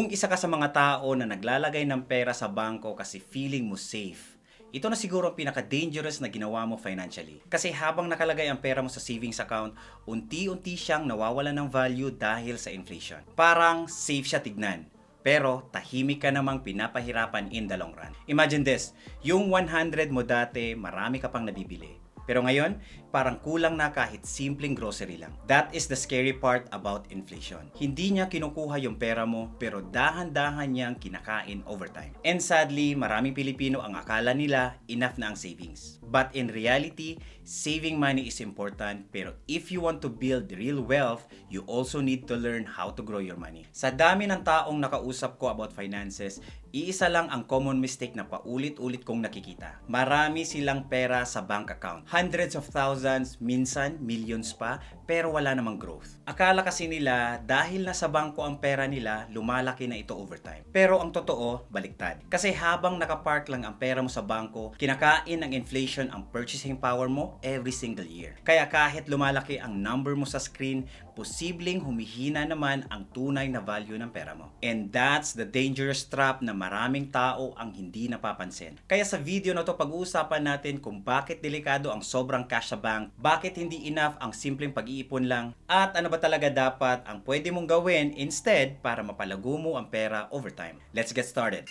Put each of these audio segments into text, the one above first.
Kung isa ka sa mga tao na naglalagay ng pera sa bangko kasi feeling mo safe, ito na siguro ang pinaka-dangerous na ginawa mo financially. Kasi habang nakalagay ang pera mo sa savings account, unti-unti siyang nawawalan ng value dahil sa inflation. Parang safe siya tignan, pero tahimik ka namang pinapahirapan in the long run. Imagine this, yung 100 mo dati, marami ka pang nabibili. Pero ngayon, parang kulang na kahit simpleng grocery lang. That is the scary part about inflation. Hindi niya kinukuha yung pera mo, pero dahan-dahan niyang kinakain over time. And sadly, maraming Pilipino ang akala nila enough na ang savings. But in reality, saving money is important, pero if you want to build real wealth, you also need to learn how to grow your money. Sa dami ng taong nakausap ko about finances, iisa lang ang common mistake na paulit-ulit kong nakikita. Marami silang pera sa bank account. Hundreds of thousands, minsan millions pa, pero wala namang growth. Akala kasi nila dahil nasa bangko ang pera nila, lumalaki na ito over time. Pero ang totoo, baliktad. Kasi habang nakapark lang ang pera mo sa bangko, kinakain ng inflation ang purchasing power mo every single year. Kaya kahit lumalaki ang number mo sa screen, posibleng humihina naman ang tunay na value ng pera mo. And that's the dangerous trap na maraming tao ang hindi napapansin. Kaya sa video na to, pag-uusapan natin kung bakit delikado ang sobrang cash sa bank, bakit hindi enough ang simpleng pag-iipon lang, at ano ba talaga dapat ang pwede mong gawin instead para mapalago mo ang pera over time. Let's get started!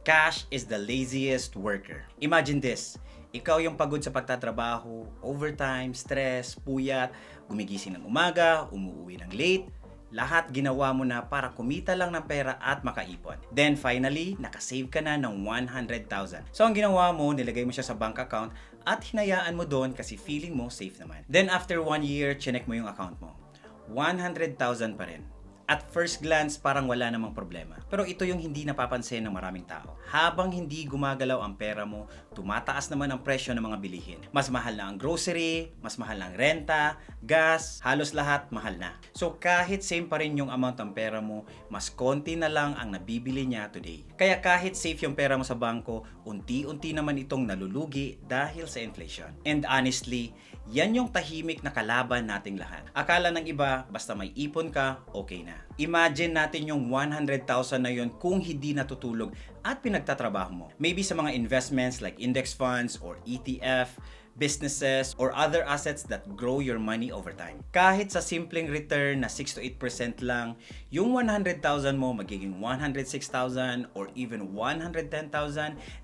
Cash is the laziest worker. Imagine this, ikaw yung pagod sa pagtatrabaho, overtime, stress, puyat, gumigising ng umaga, umuwi ng late, lahat ginawa mo na para kumita lang ng pera at makaipon. Then finally, nakasave ka na ng 100,000. So ang ginawa mo, nilagay mo siya sa bank account at hinayaan mo doon kasi feeling mo safe naman. Then after 1 year, chinek mo yung account mo. 100,000 pa rin. At first glance, parang wala namang problema. Pero ito yung hindi napapansin ng maraming tao. Habang hindi gumagalaw ang pera mo, tumataas naman ang presyo ng mga bilihin. Mas mahal na ang grocery, mas mahal na ang renta, gas, halos lahat mahal na. So kahit same pa rin yung amount ng pera mo, mas konti na lang ang nabibili niya today. Kaya kahit safe yung pera mo sa bangko, unti-unti naman itong nalulugi dahil sa inflation. And honestly, yan yung tahimik na kalaban nating lahat. Akala ng iba, basta may ipon ka, okay na. Imagine natin yung 100,000 na yun kung hindi natutulog at pinagtatrabaho mo. Maybe sa mga investments like index funds or ETF, businesses, or other assets that grow your money over time. Kahit sa simpleng return na 6 to 8% lang, yung 100,000 mo magiging 106,000 or even 110,000,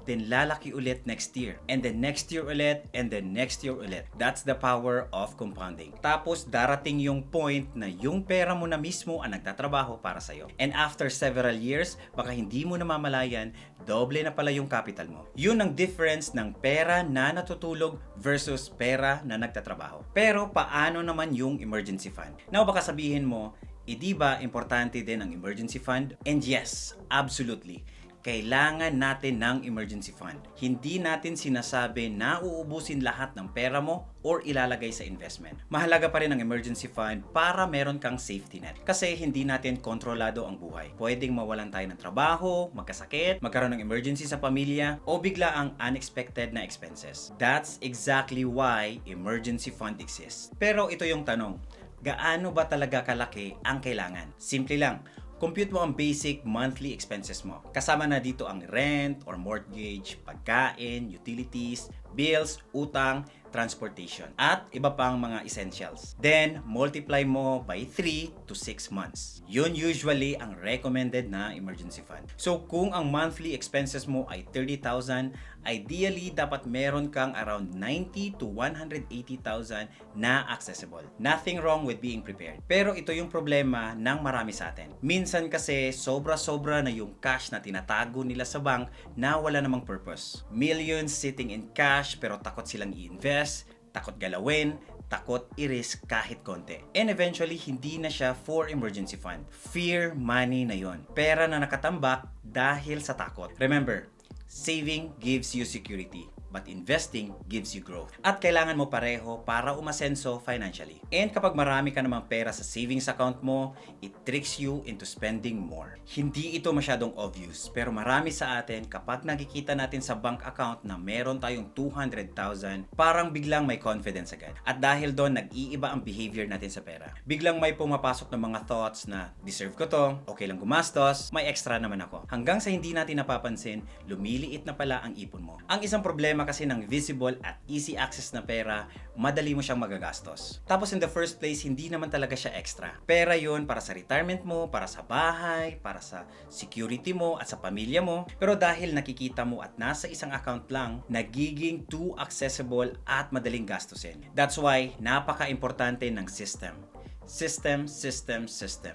then lalaki ulit next year. And then next year ulit, and then next year ulit. That's the power of compounding. Tapos darating yung point na yung pera mo na mismo ang nagtatrabaho para sa'yo. And after several years, baka hindi mo namamalayan, doble na pala yung capital mo. Yun ang difference ng pera na natutulog versus pera na nagtatrabaho. Pero paano naman yung emergency fund? Now baka sabihin mo, di ba importante din ang emergency fund? And yes, absolutely. Kailangan natin ng emergency fund. Hindi natin sinasabi na uubusin lahat ng pera mo or ilalagay sa investment. Mahalaga pa rin ang emergency fund para meron kang safety net. Kasi hindi natin kontrolado ang buhay. Pwedeng mawalan tayo ng trabaho, magkasakit, magkaroon ng emergency sa pamilya, o bigla ang unexpected na expenses. That's exactly why emergency fund exists. Pero ito yung tanong, gaano ba talaga kalaki ang kailangan? Simple lang. Compute mo ang basic monthly expenses mo. Kasama na dito ang rent or mortgage, pagkain, utilities, bills, utang, transportation, at iba pang mga essentials. Then, multiply mo by 3 to 6 months. Yun usually ang recommended na emergency fund. So, kung ang monthly expenses mo ay 30,000, ideally, dapat meron kang around 90 to 180,000 na accessible. Nothing wrong with being prepared. Pero ito yung problema ng marami sa atin. Minsan kasi, sobra-sobra na yung cash na tinatago nila sa bank na wala namang purpose. Millions sitting in cash pero takot silang i-invest, takot galawin, takot i-risk kahit konti. And eventually, hindi na siya for emergency fund. Fear money na yon. Pera na nakatambak dahil sa takot. Remember, saving gives you security. but investing gives you growth. At kailangan mo pareho para umasenso financially. And kapag marami ka namang pera sa savings account mo, it tricks you into spending more. Hindi ito masyadong obvious, pero marami sa atin kapag nakikita natin sa bank account na meron tayong 200,000, parang biglang may confidence agad. At dahil doon, nag-iiba ang behavior natin sa pera. Biglang may pumapasok ng mga thoughts na, deserve ko to, okay lang gumastos, may extra naman ako. Hanggang sa hindi natin napapansin, lumiliit na pala ang ipon mo. Ang isang problema kasi ng visible at easy access na pera, madali mo siyang magagastos. Tapos in the first place, hindi naman talaga siya extra. Pera yun para sa retirement mo, para sa bahay, para sa security mo at sa pamilya mo. Pero dahil nakikita mo at nasa isang account lang, nagiging too accessible at madaling gastusin. That's why, napaka-importante ng system. System.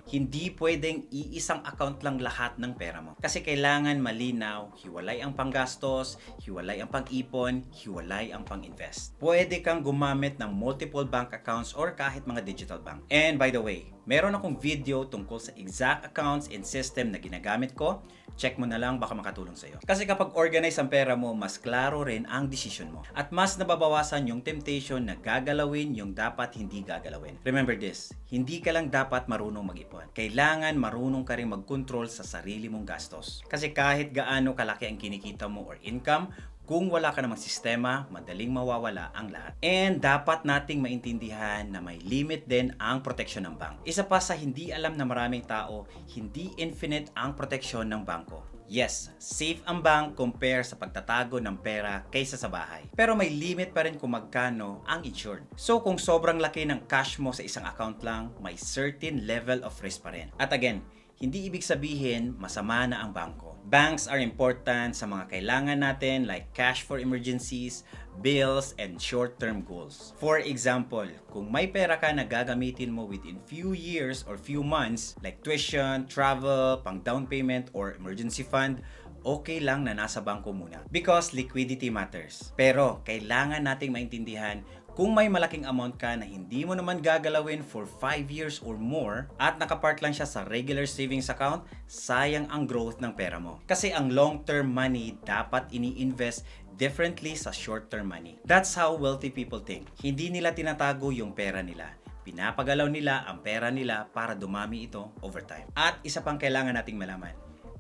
Hindi pwedeng iisang account lang lahat ng pera mo. Kasi kailangan malinaw, hiwalay ang panggastos, hiwalay ang pang-ipon, hiwalay ang pang-invest. Pwede kang gumamit ng multiple bank accounts or kahit mga digital bank. And by the way, meron akong video tungkol sa exact accounts and system na ginagamit ko. Check mo na lang, baka makatulong sa'yo. Kasi kapag organize ang pera mo, mas klaro rin ang decision mo. At mas nababawasan yung temptation na gagalawin yung dapat hindi gagalawin. Remember this, hindi ka lang dapat marunong mag-ipon. Kailangan marunong ka rin mag-control sa sarili mong gastos. Kasi kahit gaano kalaki ang kinikita mo or income, kung wala ka namang sistema, madaling mawawala ang lahat. And dapat nating maintindihan na may limit din ang proteksyon ng bank. Isa pa sa hindi alam na maraming tao, hindi infinite ang proteksyon ng bangko. Yes, safe ang bank compare sa pagtatago ng pera kaysa sa bahay. Pero may limit pa rin kung magkano ang insured. So kung sobrang laki ng cash mo sa isang account lang, may certain level of risk pa rin. At again, hindi ibig sabihin masama na ang bangko. Banks are important sa mga kailangan natin like cash for emergencies, bills, and short-term goals. For example, kung may pera ka na gagamitin mo within few years or few months like tuition, travel, pang down payment, or emergency fund, okay lang na nasa bangko muna. Because liquidity matters. Pero kailangan nating maintindihan kung may malaking amount ka na hindi mo naman gagalawin for 5 years or more at nakapark lang siya sa regular savings account, sayang ang growth ng pera mo. Kasi ang long-term money dapat ini-invest differently sa short-term money. That's how wealthy people think. Hindi nila tinatago yung pera nila. Pinapagalaw nila ang pera nila para dumami ito over time. At isa pang kailangan nating malaman,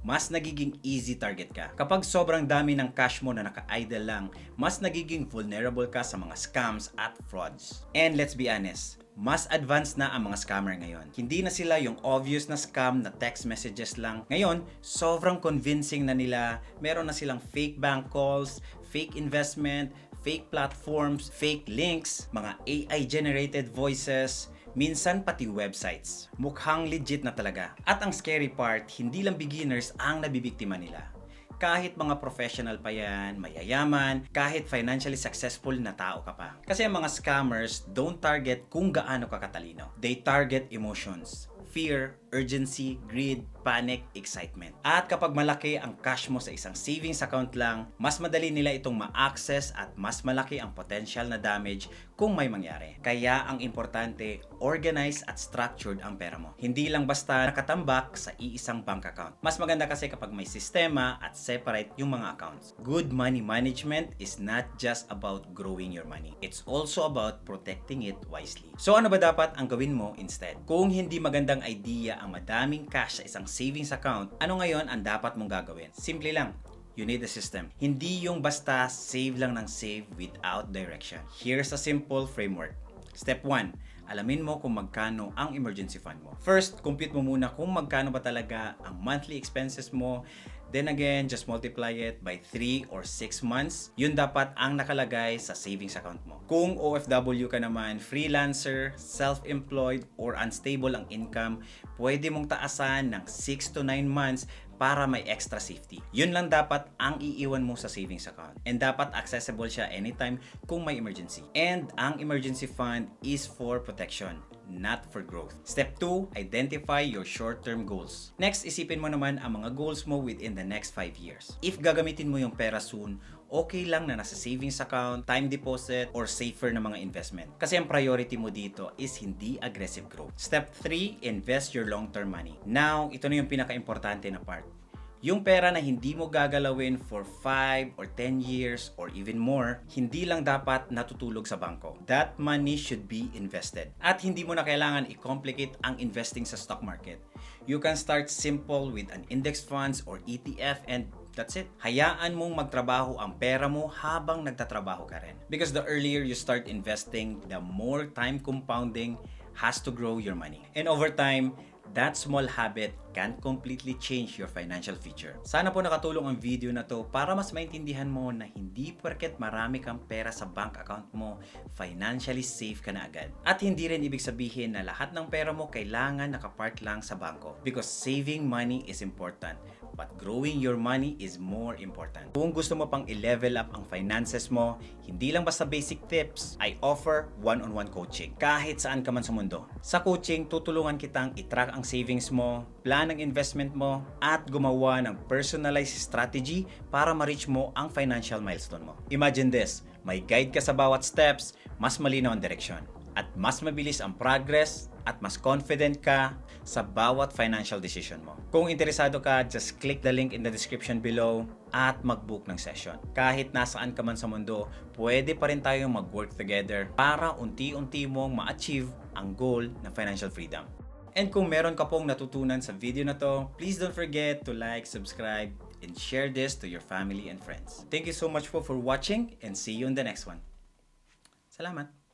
mas nagiging easy target ka. Kapag sobrang dami ng cash mo na naka-idle lang, mas nagiging vulnerable ka sa mga scams at frauds. And let's be honest, mas advanced na ang mga scammer ngayon. Hindi na sila yung obvious na scam na text messages lang. Ngayon, sobrang convincing na nila. Meron na silang fake bank calls, fake investment, fake platforms, fake links, mga AI-generated voices, minsan pati websites. Mukhang legit na talaga. At ang scary part, hindi lang beginners ang nabibiktima nila. Kahit mga professional pa yan, mayayaman, kahit financially successful na tao ka pa. Kasi ang mga scammers don't target kung gaano ka katalino. They target emotions. Fear, urgency, greed, panic, excitement. At kapag malaki ang cash mo sa isang savings account lang, mas madali nila itong ma-access at mas malaki ang potential na damage kung may mangyari. Kaya ang importante, organized at structured ang pera mo. Hindi lang basta nakatambak sa iisang bank account. Mas maganda kasi kapag may sistema at separate yung mga accounts. Good money management is not just about growing your money. It's also about protecting it wisely. So ano ba dapat ang gawin mo instead? Kung hindi magandang idea ang madaming cash sa isang savings account, ano ngayon ang dapat mong gagawin? Simple lang. You need a system. Hindi yung basta save lang ng save without direction. Here's a simple framework. Step 1. Alamin mo kung magkano ang emergency fund mo. First, compute mo muna kung magkano ba talaga ang monthly expenses mo. Then again, just multiply it by 3 or 6 months. Yun dapat ang nakalagay sa savings account mo. Kung OFW ka naman, freelancer, self-employed, or unstable ang income, pwede mong taasan ng 6 to 9 months para may extra safety. Yun lang dapat ang iiwan mo sa savings account. And dapat accessible siya anytime kung may emergency. And ang emergency fund is for protection, not for growth. Step 2, identify your short-term goals. Next, isipin mo naman ang mga goals mo within the next 5 years. If gagamitin mo yung pera soon, okay lang na nasa savings account, time deposit, or safer na mga investment. Kasi ang priority mo dito is hindi aggressive growth. Step 3, invest your long-term money. Now, ito na yung pinaka-importante na part. Yung pera na hindi mo gagalawin for 5 or 10 years or even more, hindi lang dapat natutulog sa bangko. That money should be invested. At hindi mo na kailangan i-complicate ang investing sa stock market. You can start simple with an index funds or ETF and that's it. Hayaan mong magtrabaho ang pera mo habang nagtatrabaho ka rin. Because the earlier you start investing, the more time compounding has to grow your money. And over time, that small habit can completely change your financial future. Sana po nakatulong ang video na to para mas maintindihan mo na hindi porket marami kang pera sa bank account mo, financially safe ka na agad. At hindi rin ibig sabihin na lahat ng pera mo kailangan nakapark lang sa bangko. Because saving money is important, but growing your money is more important. Kung gusto mo pang i-level up ang finances mo, hindi lang basta basic tips, I offer one-on-one coaching. Kahit saan ka man sa mundo. Sa coaching, tutulungan kitang i-track ang savings mo, plan ang investment mo, at gumawa ng personalized strategy para ma-reach mo ang financial milestone mo. Imagine this, may guide ka sa bawat steps, mas malinaw ang direksyon, at mas mabilis ang progress, at mas confident ka sa bawat financial decision mo. Kung interesado ka, just click the link in the description below at mag-book ng session. Kahit nasaan ka man sa mundo, pwede pa rin tayong mag-work together para unti-unti mong ma-achieve ang goal ng financial freedom. And kung meron ka pong natutunan sa video na to, please don't forget to like, subscribe, and share this to your family and friends. Thank you so much for watching and see you in the next one. Salamat!